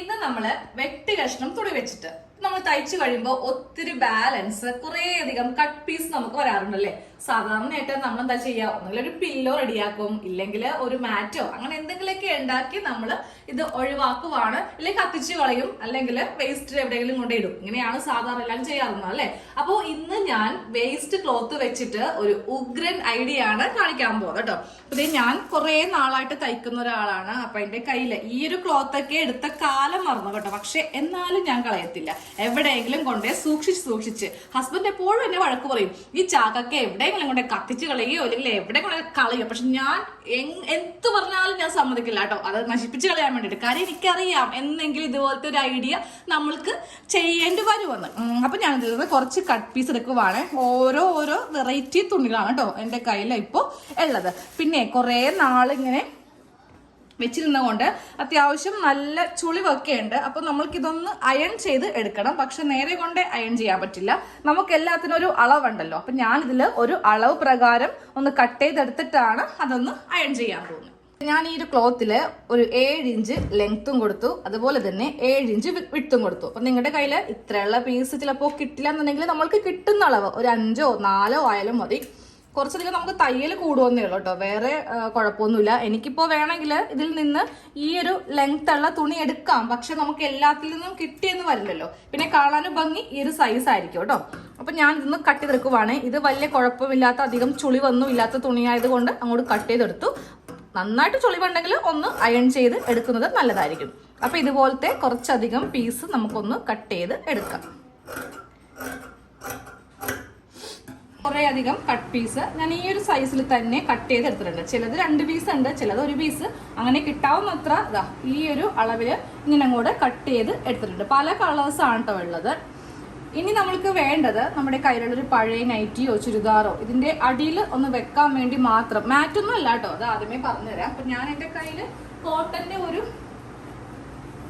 ഇന്ന് നമ്മള് വെട്ടി കഷ്ണം തുണി വെച്ചിട്ട് നമ്മൾ തയ്ച്ചു കഴിയുമ്പോൾ ഒത്തിരി ബാലൻസ് കുറേ അധികം കട്ട് പീസ് നമുക്ക് വരാറുണ്ടല്ലേ. സാധാരണയായിട്ട് നമ്മൾ എന്താ ചെയ്യുക, ഒന്നുകിൽ ഒരു പില്ലോ റെഡിയാക്കും, ഇല്ലെങ്കിൽ ഒരു മാറ്റോ അങ്ങനെ എന്തെങ്കിലുമൊക്കെ ഉണ്ടാക്കി നമ്മൾ ഇത് ഒഴിവാക്കുവാണ്, ഇല്ലെങ്കിൽ കത്തിച്ചു കളയും, അല്ലെങ്കിൽ വേസ്റ്റ് എവിടെയെങ്കിലും കൊണ്ടിടും. ഇങ്ങനെയാണ് സാധാരണ എല്ലാം ചെയ്യാറുള്ളത് അല്ലെ. അപ്പോൾ ഇന്ന് ഞാൻ വേസ്റ്റ് ക്ലോത്ത് വെച്ചിട്ട് ഒരു ഉഗ്രൻ ഐഡിയ ആണ് കാണിക്കാൻ പോകുന്നത് കേട്ടോ. അപ്പൊ ഞാൻ കുറെ നാളായിട്ട് തയ്ക്കുന്ന ഒരാളാണ്. അപ്പൊ എന്റെ കയ്യില് ഈ ഒരു ക്ലോത്ത് ഒക്കെ എടുത്ത കാലം മറന്നു കേട്ടോ. പക്ഷെ എന്നാലും ഞാൻ കളയത്തില്ല, എവിടെയെങ്കിലും കൊണ്ടേ സൂക്ഷിച്ച് ഹസ്ബൻഡ് എപ്പോഴും എന്നെ വഴക്ക് പറയും, ഈ ചാക്കൊക്കെ എവിടെയെങ്കിലും കൊണ്ടേ കത്തിച്ച് കളയോ അല്ലെങ്കിൽ എവിടെ കൊണ്ടേ കളയോ. പക്ഷെ ഞാൻ എന്ത് പറഞ്ഞാലും ഞാൻ സമ്മതിക്കില്ല കേട്ടോ, അത് നശിപ്പിച്ച് കളയാൻ വേണ്ടിട്ട്. കാര്യം എനിക്കറിയാം എന്തെങ്കിലും ഇതുപോലത്തെ ഒരു ഐഡിയ നമ്മൾക്ക് ചെയ്യേണ്ടി വരുമെന്ന്. അപ്പൊ ഞാൻ ഇതിൽ നിന്ന് കുറച്ച് കട്ട് പീസ് എടുക്കുവാണ്. ഓരോ വെറൈറ്റി തുണികളാണ് കേട്ടോ എന്റെ കയ്യിൽ ഇപ്പോൾ ഉള്ളത്. പിന്നെ കുറെ നാളിങ്ങനെ വെച്ചിരുന്ന കൊണ്ട് അത്യാവശ്യം നല്ല ചുളിവൊക്കെ ഉണ്ട്. അപ്പൊ നമ്മൾക്ക് ഇതൊന്ന് അയൺ ചെയ്ത് എടുക്കണം. പക്ഷെ നേരെ കൊണ്ട് അയൺ ചെയ്യാൻ പറ്റില്ല, നമുക്ക് എല്ലാത്തിനും ഒരു അളവുണ്ടല്ലോ. അപ്പൊ ഞാൻ ഇതില് ഒരു അളവ് പ്രകാരം ഒന്ന് കട്ട് ചെയ്തെടുത്തിട്ടാണ് അതൊന്ന് അയൺ ചെയ്യാൻ പോകുന്നത്. ഞാൻ ഈ ഒരു ക്ലോത്തില് ഒരു 7 ഇഞ്ച് ലെങ്ത്തും കൊടുത്തു, അതുപോലെ തന്നെ 7 ഇഞ്ച് വിട്ടും കൊടുത്തു. അപ്പൊ നിങ്ങളുടെ കയ്യിൽ ഇത്രയുള്ള പീസ് ചിലപ്പോൾ കിട്ടില്ല എന്നുണ്ടെങ്കിൽ നമ്മൾക്ക് കിട്ടുന്ന അളവ് ഒരു 5ഓ 4ഓ ആയാലും മതി. കുറച്ചധികം നമുക്ക് തയ്യൽ കൂടുവന്നേ ഉള്ളൂ കേട്ടോ, വേറെ കുഴപ്പമൊന്നുമില്ല. എനിക്കിപ്പോ വേണമെങ്കിൽ ഇതിൽ നിന്ന് ഈ ഒരു ലെങ്ത് ഉള്ള തുണി എടുക്കാം, പക്ഷെ നമുക്ക് എല്ലാത്തിൽ നിന്നും കിട്ടിയെന്ന് വരില്ലല്ലോ. പിന്നെ കാണാനും ഭംഗി ഈ ഒരു സൈസ് ആയിരിക്കും കേട്ടോ. അപ്പൊ ഞാൻ ഇതൊന്ന് കട്ട് ചെയ്തെടുക്കുവാണ്. ഇത് വലിയ കുഴപ്പമില്ലാത്ത അധികം ചുളിവൊന്നും ഇല്ലാത്ത തുണിയായത് കൊണ്ട് അങ്ങോട്ട് കട്ട് ചെയ്തെടുത്തു. നന്നായിട്ട് ചുളിവുണ്ടെങ്കിൽ ഒന്ന് അയൺ ചെയ്ത് എടുക്കുന്നത് നല്ലതായിരിക്കും. അപ്പൊ ഇതുപോലത്തെ കുറച്ചധികം പീസ് നമുക്കൊന്ന് കട്ട് ചെയ്ത് എടുക്കാം. കുറേ അധികം കട്ട് പീസ് ഞാൻ ഈ ഒരു സൈസിൽ തന്നെ കട്ട് ചെയ്ത് എടുത്തിട്ടുണ്ട്. ചിലത് 2 പീസ് ഉണ്ട്, ചിലത് 1 പീസ്, അങ്ങനെ കിട്ടാവുന്നത്ര ഇതാ ഈ ഒരു അളവിൽ ഇങ്ങനെ അങ്ങോട്ട് കട്ട് ചെയ്ത് എടുത്തിട്ടുണ്ട്. പല കളേഴ്സ് ആണ് കേട്ടോ ഉള്ളത്. ഇനി നമ്മൾക്ക് വേണ്ടത് നമ്മുടെ കയ്യിലുള്ളൊരു പഴയ നൈറ്റിയോ ചുരിദാറോ ഇതിന്റെ അടിയിൽ ഒന്ന് വെക്കാൻ വേണ്ടി മാത്രം. മാറ്റൊന്നും അല്ല കേട്ടോ, അത് ആദ്യമേ പറഞ്ഞുതരാം. അപ്പൊ ഞാൻ എൻ്റെ കയ്യിൽ കോട്ടന്റെ ഒരു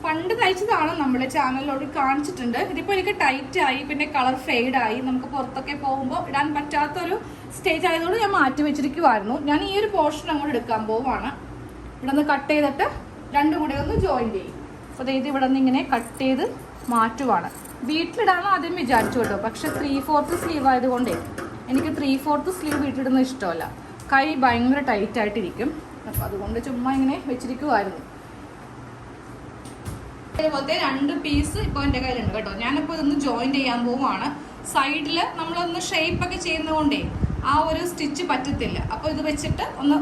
പണ്ട് തയ്ച്ചതാണ്, നമ്മുടെ ചാനലിലോട് കാണിച്ചിട്ടുണ്ട്. ഇതിപ്പോ എനിക്ക് ടൈറ്റ് ആയി, പിന്നെ കളർ ഫെയ്ഡ് ആയി, നമുക്ക് പുറത്തൊക്കെ പോകുമ്പോൾ ഇടാൻ പറ്റാത്തൊരു സ്റ്റേജ് ആയതുകൊണ്ട് ഞാൻ മാറ്റി വെച്ചിരിക്കുമായിരുന്നു. ഞാൻ ഈ ഒരു പോർഷൻ അങ്ങോട്ട് എടുക്കാൻ പോവാണ്. ഇവിടെ നിന്ന് കട്ട് ചെയ്തിട്ട് രണ്ടും കൂടെ ഒന്ന് ജോയിന്റ് ചെയ്യും. അപ്പൊ ഇത് ഇവിടെ നിന്ന് ഇങ്ങനെ കട്ട് ചെയ്ത് മാറ്റുവാണ്. വീട്ടിലിടാനോ ആദ്യം വിചാരിച്ചു കേട്ടോ, പക്ഷെ 3/4 സ്ലീവ് ആയതുകൊണ്ടേ എനിക്ക് 3/4 സ്ലീവ് വീട്ടിലിടുന്ന ഇഷ്ടമല്ല. കൈ ഭയങ്കര ടൈറ്റ് ആയിട്ടിരിക്കും. അപ്പൊ അതുകൊണ്ട് ചുമ്മാ ഇങ്ങനെ വെച്ചിരിക്കുമായിരുന്നു. ഇതേപോലത്തെ 2 പീസ് ഇപ്പോൾ എൻ്റെ കയ്യിലുണ്ട് കേട്ടോ. ഞാനിപ്പോൾ ഇതൊന്ന് ജോയിന്റ് ചെയ്യാൻ പോവുകയാണ്. സൈഡിൽ നമ്മളൊന്ന് ഷേപ്പ് ഒക്കെ ചെയ്യുന്നതുകൊണ്ടേ ആ ഒരു സ്റ്റിച്ച് പറ്റത്തില്ല. അപ്പോൾ ഇത് വെച്ചിട്ട് ഒന്ന്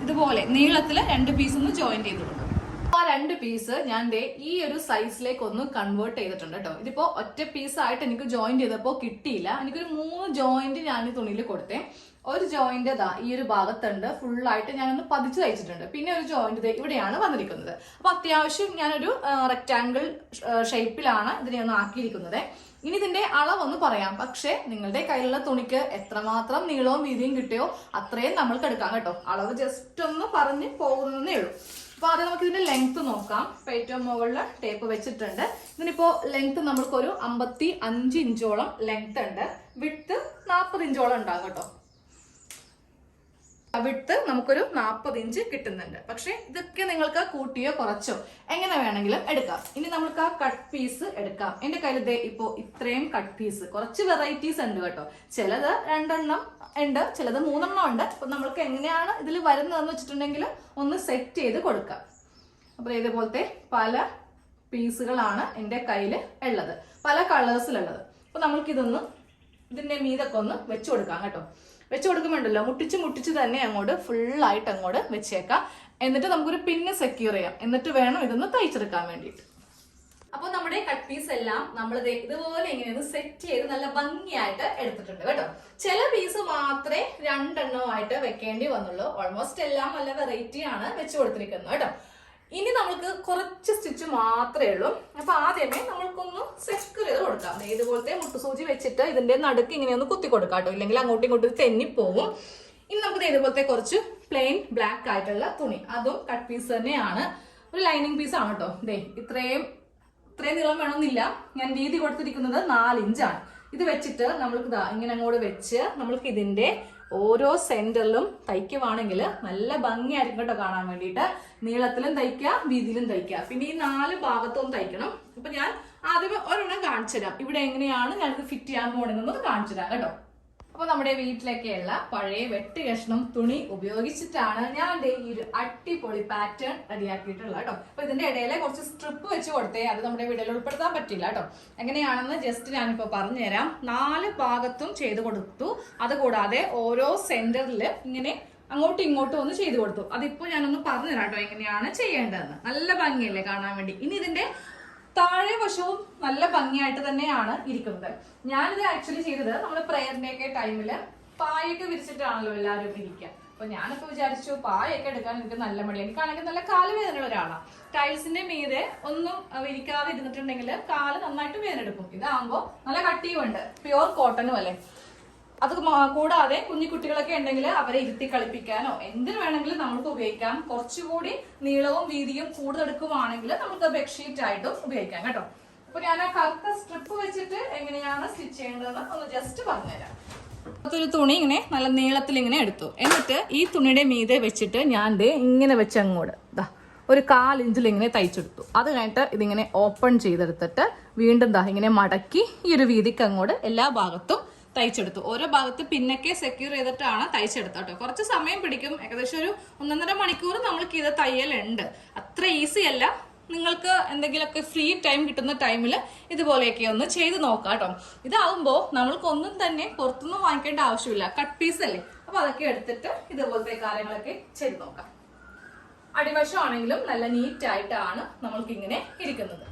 ഇതുപോലെ നീളത്തിൽ 2 പീസ് ഒന്ന് ജോയിന്റ് ചെയ്ത് കൊടുക്കും. ആ 2 പീസ് ഞാൻ ഈ ഒരു സൈസിലേക്ക് ഒന്ന് കൺവേർട്ട് ചെയ്തിട്ടുണ്ട് കേട്ടോ. ഇതിപ്പോ ഒറ്റ പീസായിട്ട് എനിക്ക് ജോയിന്റ് ചെയ്തപ്പോൾ കിട്ടിയില്ല. എനിക്കൊരു 3 ജോയിന്റ് ഞാൻ ഈ തുണിയിൽ കൊടുത്തേ. ഒരു ജോയിന്റ് ഈ ഒരു ഭാഗത്തുണ്ട്, ഫുള്ളായിട്ട് ഞാനൊന്ന് പതിച്ച് തയ്ച്ചിട്ടുണ്ട്. പിന്നെ ഒരു ജോയിന്റ് ഇവിടെയാണ് വന്നിരിക്കുന്നത്. അപ്പൊ അത്യാവശ്യം ഞാനൊരു റെക്റ്റാങ്കിൾ ഷേപ്പിലാണ് ഇതിനെ ഒന്ന് ആക്കിയിരിക്കുന്നത്. ഇനി ഇതിന്റെ അളവൊന്ന് പറയാം, പക്ഷെ നിങ്ങളുടെ കയ്യിലുള്ള തുണിക്ക് എത്രമാത്രം നീളവും വീതിയും കിട്ടിയോ അത്രയും നമ്മൾക്ക് എടുക്കാം കേട്ടോ. അളവ് ജസ്റ്റ് ഒന്ന് പറഞ്ഞ് പോകുന്നതേ ഉള്ളൂ. അപ്പൊ അത് നമുക്ക് ഇതിന്റെ ലെങ്ത് നോക്കാം. ഇപ്പൊ ഏറ്റവും മുകളിൽ ടേപ്പ് വെച്ചിട്ടുണ്ട്. ഇതിനിപ്പോ ലെങ്ത് നമ്മൾക്കൊരു 55 ഇഞ്ചോളം ലെങ്ത് ഉണ്ട്. വിഡ്ത്ത് 40 ഇഞ്ചോളം ഉണ്ടാകും കേട്ടോ. വിഡ്ത്ത് നമുക്കൊരു 40 ഇഞ്ച് കിട്ടുന്നുണ്ട്. പക്ഷെ ഇതൊക്കെ നിങ്ങൾക്ക് കൂട്ടിയോ കുറച്ചോ എങ്ങനെ വേണമെങ്കിലും എടുക്കാം. ഇനി നമുക്ക് ആ കട്ട് പീസ് എടുക്കാം. എന്റെ കയ്യിൽ ഇപ്പോ ഇത്രയും കട്ട് പീസ്, കുറച്ച് വെറൈറ്റീസ് ഉണ്ട് കേട്ടോ. ചിലത് 2 എണ്ണം ഉണ്ട്, ചിലത് 3 എണ്ണം ഉണ്ട്. അപ്പൊ നമ്മൾക്ക് എങ്ങനെയാണ് ഇതിൽ വരുന്നതെന്ന് വെച്ചിട്ടുണ്ടെങ്കിൽ ഒന്ന് സെറ്റ് ചെയ്ത് കൊടുക്കാം. അപ്പൊ ഇതേപോലത്തെ പല പീസുകളാണ് എൻ്റെ കയ്യിൽ ഉള്ളത്, പല കളേഴ്സിലുള്ളത്. അപ്പൊ നമ്മൾക്കിതൊന്ന് ഇതിന്റെ മീതൊക്കെ ഒന്ന് വെച്ചു കൊടുക്കാം കേട്ടോ. വെച്ച് കൊടുക്കുമ്പോണ്ടല്ലോ മുട്ടിച്ച് തന്നെ അങ്ങോട്ട് ഫുള്ളായിട്ട് അങ്ങോട്ട് വെച്ചേക്കാം. എന്നിട്ട് നമുക്കൊരു പിന്ന് സെക്യൂർ ചെയ്യാം. എന്നിട്ട് വേണം ഇതൊന്ന് തയ്ച്ചെടുക്കാൻ വേണ്ടിയിട്ട്. അപ്പൊ നമ്മുടെ കട്ട് പീസ് എല്ലാം നമ്മൾ ഇതുപോലെ ഇങ്ങനെ സെറ്റ് ചെയ്ത് നല്ല ഭംഗിയായിട്ട് എടുത്തിട്ടുണ്ട് കേട്ടോ. ചില പീസ് മാത്രമേ 2 എണ്ണമായിട്ട് വെക്കേണ്ടി വന്നുള്ളൂ. ഓൾമോസ്റ്റ് എല്ലാം നല്ല വെറൈറ്റി ആണ് വെച്ച് കൊടുത്തിരിക്കുന്നത് കേട്ടോ. ഇനി നമുക്ക് കുറച്ച് സ്റ്റിച്ച് മാത്രമേ ഉള്ളൂ. അപ്പൊ ആദ്യമേ നമ്മൾക്കൊന്ന് സെക്യൂർ ചെയ്ത് കൊടുക്കാം. ഇതുപോലത്തെ മുട്ടുസൂചി വെച്ചിട്ട് ഇതിന്റെ നടുക്ക് ഇങ്ങനെ ഒന്ന് കുത്തി കൊടുക്കാം കേട്ടോ, ഇല്ലെങ്കിൽ അങ്ങോട്ടും ഇങ്ങോട്ടും തെന്നിപ്പോവും. ഇനി നമുക്ക് ഇതുപോലത്തെ കുറച്ച് പ്ലെയിൻ ബ്ലാക്ക് ആയിട്ടുള്ള തുണി, അതും കട്ട് പീസ് തന്നെയാണ്, ഒരു ലൈനിങ് പീസ് ആണ് കേട്ടോ. ഇത്രയും നീളം വേണമെന്നില്ല. ഞാൻ വീതി കൊടുത്തിരിക്കുന്നത് 4 ഇഞ്ചാണ്. ഇത് വെച്ചിട്ട് നമ്മൾക്ക് ഇങ്ങനെ അങ്ങോട്ട് വെച്ച് നമ്മൾക്ക് ഇതിന്റെ ഓരോ സെന്ററിലും തയ്ക്കുവാണെങ്കിൽ നല്ല ഭംഗിയായിരിക്കും കേട്ടോ കാണാൻ വേണ്ടിയിട്ട്. നീളത്തിലും തയ്ക്കുക, വീതിയിലും തയ്ക്കുക. പിന്നെ ഈ 4 ഭാഗത്തും തയ്ക്കണം. അപ്പൊ ഞാൻ ആദ്യമേ ഒരെണ്ണം കാണിച്ചു തരാം. ഇവിടെ എങ്ങനെയാണ് ഞാനിത് ഫിറ്റ് ചെയ്യാൻ പോണെന്നത് കാണിച്ചു തരാം കേട്ടോ. അപ്പൊ നമ്മുടെ വീട്ടിലൊക്കെയുള്ള പഴയ വെട്ട് കഷ്ണം തുണി ഉപയോഗിച്ചിട്ടാണ് ഞാൻ ഈ ഒരു അടിപൊളി പാറ്റേൺ റെഡിയാക്കിയിട്ടുള്ളത് കേട്ടോ. അപ്പൊ ഇതിന്റെ ഇടയിലെ കുറച്ച് സ്ട്രിപ്പ് വെച്ച് കൊടുത്തേ, അത് നമ്മുടെ വീഡിയോയിൽ ഉൾപ്പെടുത്താൻ പറ്റില്ല കേട്ടോ. എങ്ങനെയാണെന്ന് ജസ്റ്റ് ഞാനിപ്പോ പറഞ്ഞുതരാം. 4 ഭാഗത്തും ചെയ്ത് കൊടുത്തു. അതുകൂടാതെ ഓരോ സെന്ററിൽ ഇങ്ങനെ അങ്ങോട്ടും ഇങ്ങോട്ടും ഒന്ന് ചെയ്ത് കൊടുത്തു. അതിപ്പോ ഞാനൊന്ന് പറഞ്ഞുതരാം കേട്ടോ എങ്ങനെയാണ് ചെയ്യേണ്ടതെന്ന്. നല്ല ഭംഗിയല്ലേ കാണാൻ വേണ്ടി. ഇനി ഇതിന്റെ താഴെ വശവും നല്ല ഭംഗിയായിട്ട് തന്നെയാണ് ഇരിക്കുന്നത്. ഞാനിത് ആക്ച്വലി ചെയ്തത് നമ്മുടെ പ്രേയറിന്റെ ഒക്കെ ടൈമില് പായൊക്കെ വിരിച്ചിട്ടാണല്ലോ എല്ലാവരും ഇരിക്കുക. അപ്പൊ ഞാനിപ്പോ വിചാരിച്ചു പായൊക്കെ എടുക്കാൻ എനിക്ക് നല്ല മടി. എനിക്കാണെങ്കിൽ നല്ല കാല് വേദനയുള്ള ഒരാളാണ്. ടൈൽസിന്റെ മീതെ ഒന്നും വിരിക്കാതെ ഇരുന്നിട്ടുണ്ടെങ്കിൽ കാല് നന്നായിട്ട് വേദന എടുക്കും. ഇതാകുമ്പോ നല്ല കട്ടിയുമുണ്ട്, പ്യുവർ കോട്ടനും അല്ലേ. അത് കൂടാതെ കുഞ്ഞിക്കുട്ടികളൊക്കെ ഉണ്ടെങ്കിൽ അവരെ ഇരുത്തി കളിപ്പിക്കാനോ എന്തിനു വേണമെങ്കിലും നമുക്ക് ഉപയോഗിക്കാം. കുറച്ചുകൂടി നീളവും വീതിയും കൂടുതലെടുക്കുവാണെങ്കിൽ നമുക്ക് ബെഡ്ഷീറ്റ് ആയിട്ടും ഉപയോഗിക്കാം കേട്ടോ. അപ്പൊ ഞാൻ ആ കറുത്ത സ്ട്രിപ്പ് വെച്ചിട്ട് എങ്ങനെയാണ് സ്റ്റിച്ച് ചെയ്യേണ്ടതെന്ന് ഒന്ന് ജസ്റ്റ് പറഞ്ഞുതരാം. ഒരു തുണി ഇങ്ങനെ നല്ല നീളത്തിൽ ഇങ്ങനെ എടുത്തു. എന്നിട്ട് ഈ തുണിയുടെ മീതെ വെച്ചിട്ട് ഞാൻ ഇങ്ങനെ വെച്ച് അങ്ങോട്ട് ഒരു 1/4 ഇഞ്ചിൽ ഇങ്ങനെ തയ്ച്ചെടുത്തു. അത് കഴിഞ്ഞിട്ട് ഇതിങ്ങനെ ഓപ്പൺ ചെയ്തെടുത്തിട്ട് വീണ്ടും ഇങ്ങനെ മടക്കി ഈ ഒരു വീതിക്ക് അങ്ങോട്ട് എല്ലാ ഭാഗത്തും തയ്ച്ചെടുത്തു. ഓരോ ഭാഗത്ത് പിന്നൊക്കെ സെക്യൂർ ചെയ്തിട്ടാണ് തയ്ച്ചെടുത്തത് കേട്ടോ. കുറച്ച് സമയം പിടിക്കും. ഏകദേശം ഒരു 1.5 മണിക്കൂർ നമ്മൾക്ക് ഇത് തയ്യലുണ്ട്. അത്ര ഈസി അല്ല. നിങ്ങൾക്ക് എന്തെങ്കിലുമൊക്കെ ഫ്രീ ടൈം കിട്ടുന്ന ടൈമിൽ ഇതുപോലെയൊക്കെ ഒന്ന് ചെയ്ത് നോക്കാം കേട്ടോ. ഇതാവുമ്പോൾ നമ്മൾക്കൊന്നും തന്നെ പുറത്തുനിന്ന് വാങ്ങിക്കേണ്ട ആവശ്യമില്ല. കട്ട് പീസ് അല്ലേ. അപ്പൊ അതൊക്കെ എടുത്തിട്ട് ഇതുപോലത്തെ കാര്യങ്ങളൊക്കെ ചെയ്ത് നോക്കാം. അടിവശം ആണെങ്കിലും നല്ല നീറ്റ് ആയിട്ടാണ് നമ്മൾക്ക് ഇങ്ങനെ ഇരിക്കുന്നത്.